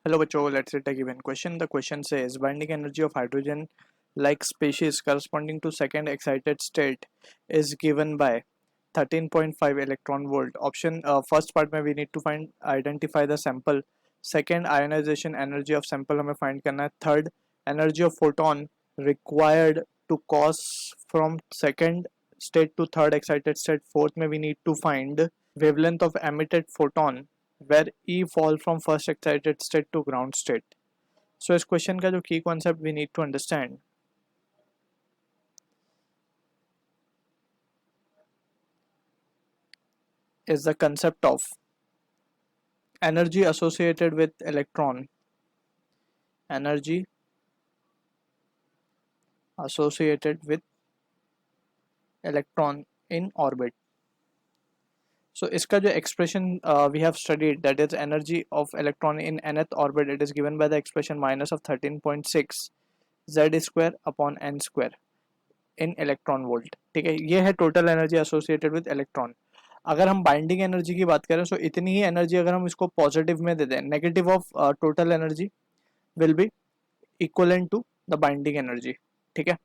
Hello बच्चों, let's take a given question. The question says binding energy of hydrogen like species corresponding to second excited state is given by 13.5 electron volt. Option first part में we need to find identify the sample. Second, ionization energy of sample हमें find करना है. Third, energy of photon required to cause from second state to third excited state. Fourth में we need to find wavelength of emitted photon where E fall from first excited state to ground state. So इस question का जो की concept we need to understand is the concept of energy associated with energy associated with electron in orbit. So इसका जो expression we have studied, that is energy of electron in nth orbit, it is given by the expression minus of 13.6 z square upon n square in electron volt. ठीक है, ये है total energy associated with electron. अगर हम binding energy की बात करें तो इतनी ही एनर्जी अगर हम इसको पॉजिटिव में दे दें, negative of total energy will be equivalent to the binding energy. ठीक है,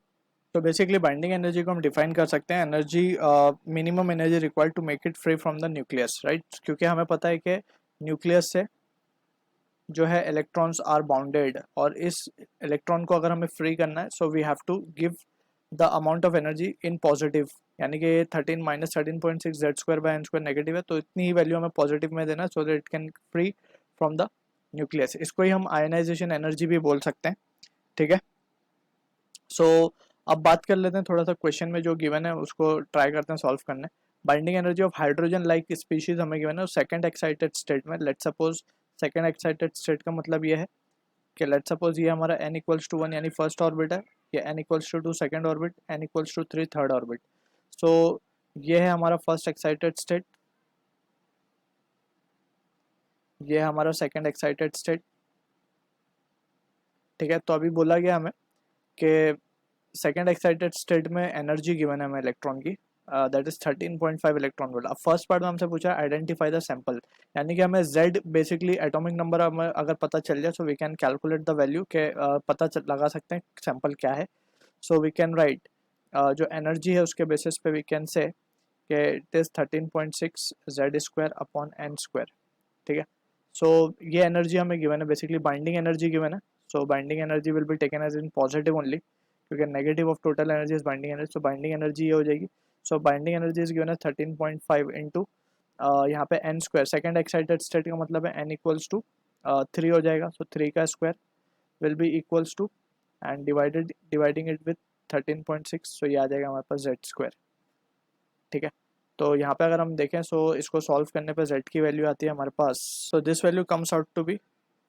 तो बेसिकली बाइंडिंग एनर्जी को हम डिफाइन कर सकते हैं energy minimum energy required to make it free from the nucleus, right. क्योंकि हमें पता है कि न्यूक्लियस से जो है इलेक्ट्रॉन्स आर बाउंडेड, और इस इलेक्ट्रॉन को अगर हमें फ्री करना है so we have to give the amount of energy in positive, यानी कि 13 minus 13.6 Z square by N square negative है, तो इतनी ही वैल्यू हमें पॉजिटिव में देना so that it can free from the nucleus. इसको ही हम आयनाइजेशन एनर्जी भी बोल सकते हैं. ठीक है, सो अब बात कर लेते हैं थोड़ा सा क्वेश्चन में जो गिवन है उसको ट्राई करते हैं सॉल्व करने. Binding energy of hydrogen like species हमें गिवन है सेकंड एक्साइटेड स्टेट में. Let's suppose second excited state का मतलब ये है कि लेट्स सपोज ये हमारा n इक्वल्स टू 1 यानी फर्स्ट ऑर्बिट है, ये n equals to 2 second orbit, n equals to 3 third orbit. So ये है हमारा फर्स्ट एक्साइटेड स्टेट, ये है हमारा सेकंड एक्साइटेड स्टेट. ठीक है, तो अभी बोला गया हमें कि सेकंड एक्साइटेड स्टेट में एनर्जी गिवन है हमें इलेक्ट्रॉन की, दैट इज 13.5 इलेक्ट्रॉन वोल्ट. अब फर्स्ट पार्ट में हमसे पूछा आइडेंटिफाई द सैंपल, यानी कि हमें z बेसिकली एटॉमिक नंबर हमें अगर पता चल जाए so we can calculate the value के पता लगा सकते हैं सैंपल क्या है. सो वी कैन राइट जो एनर्जी है उसके बेसिस पे वी कैन से कि it is 13.6 Z square upon N square. ठीक है, सो ये एनर्जी हमें गिवन है, बेसिकली बाइंडिंग एनर्जी गिवन है. So binding energy will be taken as in positive only क्योंकि negative of total energy is binding energy. So binding energy ये हो जाएगी. So binding energy is given है 13.5 into यहाँ पे n square. Second excited state का मतलब है एन इक्वल्स टू 3 हो जाएगा. सो 3 का square will be equals to and dividing it with 13.6. So ये आ जाएगा हमारे पास जेड स्क्वायर. ठीक है, तो यहाँ पे अगर हम देखें सो इसको सॉल्व करने पे z की वैल्यू आती है हमारे पास. So this value comes out to be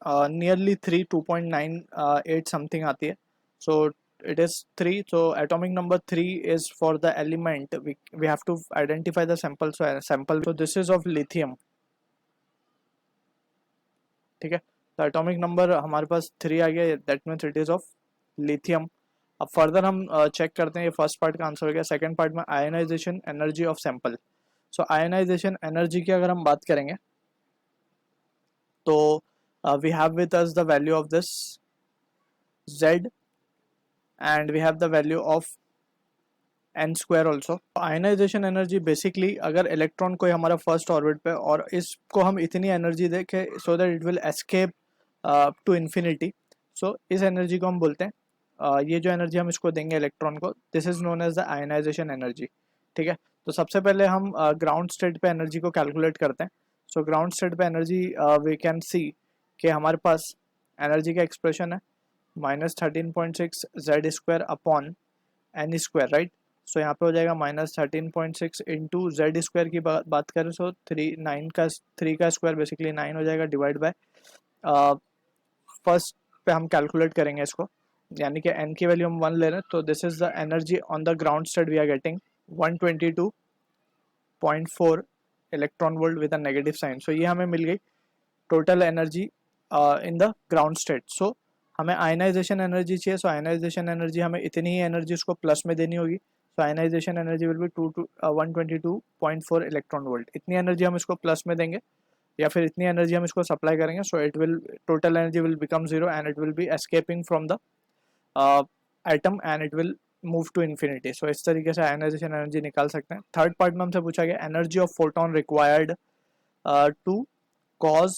nearly 2.98 something आती है. सो it is 3, so atomic number 3 is for the element we have to identify the sample. So this is of lithium. ठीक है, तो एटॉमिक नंबर हमारे पास 3 आ गया, that means it is of lithium. अब further हम चेक करते हैं, ये फर्स्ट पार्ट का आंसर हो गया. सेकंड पार्ट में ionisation energy of sample. So ionisation energy की अगर हम बात करेंगे तो we have with us the value of this z and we have the value of n square also. Ionisation energy basically अगर इलेक्ट्रॉन कोई हमारा फर्स्ट ऑर्बिट पे और इसको हम इतनी एनर्जी दे के so that it will escape to infinity, so इस एनर्जी को हम बोलते हैं ये जो एनर्जी हम इसको देंगे इलेक्ट्रॉन को, this is known as the ionisation energy. ठीक है, तो सबसे पहले हम ग्राउंड स्टेट पे एनर्जी को कैलकुलेट करते हैं. सो ग्राउंड स्टेट पे एनर्जी वी कैन सी कि हमारे पास एनर्जी का एक्सप्रेशन है minus 13.6 Z square upon N square, right. So यहाँ पे हो जाएगा माइनस 13.6 इंटू जेड स्क्वायर की बात करें सो 3 का स्क्वायर बेसिकली 9 हो जाएगा डिवाइड बाय फर्स्ट पे हम कैलकुलेट करेंगे इसको, यानी कि n की वैल्यू हम 1 ले रहे हैं. तो this is the energy on the ground state we are getting 122.4 electron volt with a negative sign. So ये हमें मिल गई total energy in the ground state. So हमें आयनाइजेशन एनर्जी चाहिए. सो आयनाइजेशन एनर्जी हमें इतनी ही एनर्जी उसको प्लस में देनी होगी. So ionisation energy will be 122.4 electron volt. इतनी एनर्जी हम इसको प्लस में देंगे, या फिर इतनी एनर्जी हम इसको सप्लाई करेंगे, so it will total energy will become zero and it will be escaping from the atom and it will move to infinity. So इस तरीके से आयनाइजेशन एनर्जी निकाल सकते हैं। थर्ड पार्ट में हमसे पूछा गया energy of photon required to cause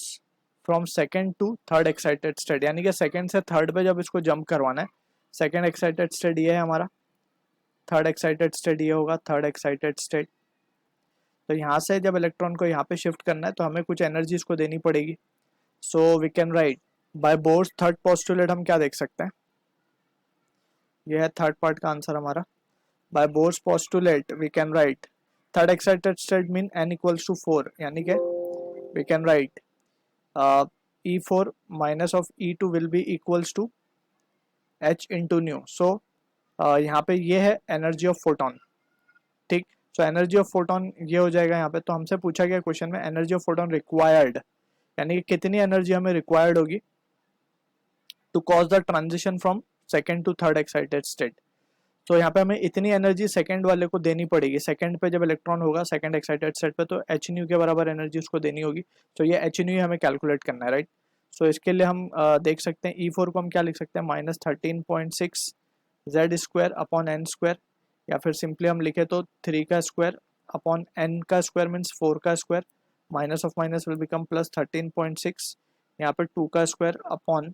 from second to third excited state, यानी कि सेकेंड से थर्ड पे जब इसको जंप करवाना है, सेकेंड एक्साइटेड स्टेट ये है हमारा, थर्ड एक्साइटेड स्टेट ये होगा, थर्ड एक्साइटेड स्टेट। तो यहाँ से जब इलेक्ट्रॉन को यहाँ पे शिफ्ट करना है तो हमें कुछ एनर्जी इसको देनी पड़ेगी। So we can write by Bohr's third postulate हम क्या देख सकते हैं, ये है थर्ड पार्ट का आंसर हमारा। By Bohr's postulate we can write third excited state mean n equals to 4, यानी कि we can write E4 minus of E2 will be equals to h into nu. So यहाँ पे ये है energy of photon, ठीक। So energy of photon ये हो जाएगा यहाँ पे। तो हमसे पूछा गया क्वेश्चन में एनर्जी ऑफ फोटोन रिक्वायर्ड, यानी कि कितनी एनर्जी हमें रिक्वायर्ड होगी to cause the transition from second to third excited state. तो यहाँ पे हमें इतनी एनर्जी सेकंड वाले को देनी पड़ेगी, सेकंड पे जब इलेक्ट्रॉन होगा सेकंड एक्साइटेड स्टेट पे, तो एच न्यू के बराबर एनर्जी उसको देनी होगी। तो ये एच न्यू हमें कैलकुलेट करना है, राइट। सो इसके लिए हम देख सकते हैं E4 को हम क्या लिख सकते हैं, -13.6 Z square upon N square, या फिर सिंपली हम लिखे तो 3 का स्क्वायर अपॉन एन का स्क्वायर मीन्स 4 का square, minus of minus will become plus 13.6, यहाँ पे 2 का स्क्वायर अपॉन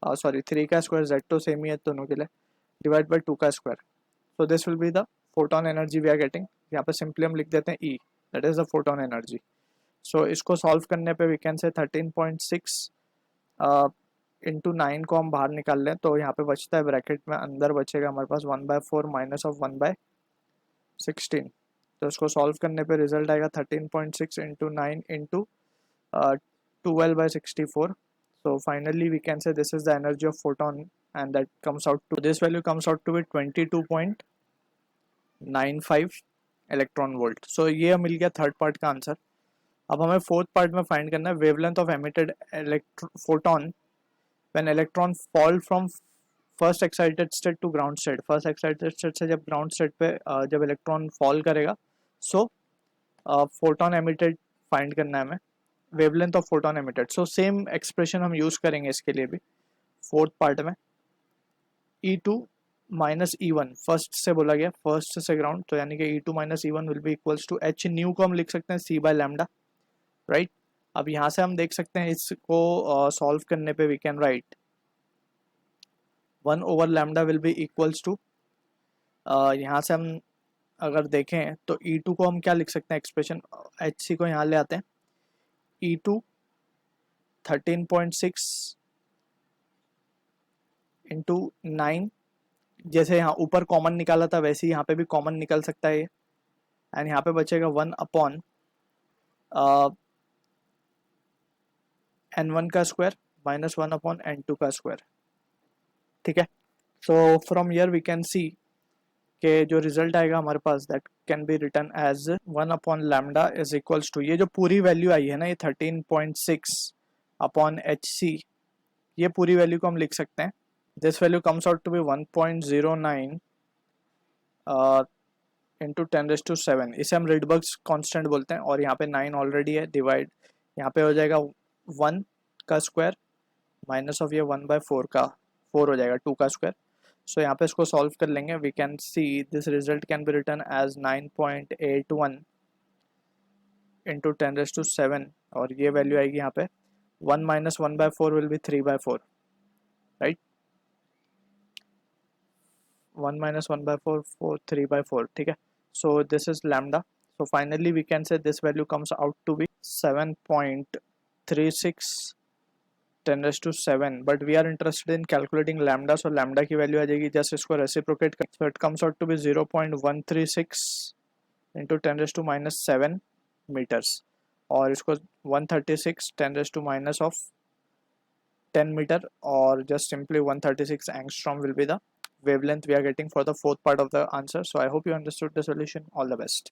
सॉरी 3 का स्क्वायर, जेड तो सेम ही है दोनों के लिए, डिवाइड बाई 2 का square. So this will be the photon energy we are getting. यहाँ पे सिंपली हम लिख देते हैं E, that is the photon energy. So इसको सॉल्व करने पे वी कैन से 13.6 इंटू 9 को हम बाहर निकाल लें तो यहाँ पे बचता है ब्रैकेट में, अंदर बचेगा हमारे पास 1/4 माइनस ऑफ 1/16। तो इसको सॉल्व करने पे रिजल्ट आएगा 13.6 into 9 into 12/64। So finally we can say this is the energy of photon and that comes out to, this value comes out to be 22.95 electron volt. So ये मिल गया third part का answer. अब हमें fourth part में find करना है wavelength of emitted photon when electron fall from first excited state to ground state. First excited state से जब ग्राउंड स्टेट पे जब इलेक्ट्रॉन फॉल करेगा, सो फोटोन एमिटेड फाइंड करना है हमें, wavelength of photon emitted. So same expression हम use करेंगे इसके लिए भी फोर्थ पार्ट में। E2 माइनस E1 फर्स्ट से बोला गया, फर्स्ट से ग्राउंड, तो यानी कि E2 minus E1 will be equals to h nu को हम लिख सकते हैं C बाय लैम्डा, राइट। अब यहाँ से हम देख सकते हैं इसको सॉल्व करने पे we can write 1 over lambda will be equals to, यहाँ से हम अगर देखें तो E2 को हम क्या लिख सकते हैं एक्सप्रेशन, HC को यहाँ ले आते हैं, E2 13.6 इंटू 9, जैसे यहाँ ऊपर कॉमन निकाला था वैसे ही यहाँ पे भी कॉमन निकल सकता है ये, एंड यहाँ पे बचेगा 1 अपॉन n1 का स्क्वायर माइनस 1 अपॉन n2 का स्क्वायर, ठीक है। So from here we can see कि जो रिजल्ट आएगा हमारे पास that can be written as 1 upon lambda is equals to, ये जो पूरी वैल्यू आई है ना, ये 13.6 अपॉन HC, ये पूरी वैल्यू को हम लिख सकते हैं। This value comes out to be 1.09 into 10⁻⁷, इसे हम रिडबर्ग्स कांस्टेंट बोलते हैं, और यहाँ पे 9 ऑलरेडी है, डिवाइड यहाँ पे हो जाएगा 1 का स्क्वायर माइनस ऑफ ये 1/4 का 4 हो जाएगा 2 का स्क्वायर। सो यहाँ पे इसको सॉल्व कर लेंगे, we can see this result can be written as 9.81 into 10⁻⁷, और ये वैल्यू आएगी यहाँ पे 1 minus 1/4 will be 3/4, right. 1 minus 1/4 3/4, ठीक है। So this is lambda. So finally we can say this value comes out to be 7.36 10⁻⁷, but we are interested in calculating lambda, so lambda की value आ जाएगी, just इसको reciprocate कर, so it comes out to be 0.136 into 10⁻⁷ metres, और इसको 136 10⁻10 metre, और just simply 136 angstrom will be the wavelength we are getting for the fourth part of the answer. So I hope you understood the solution. All the best.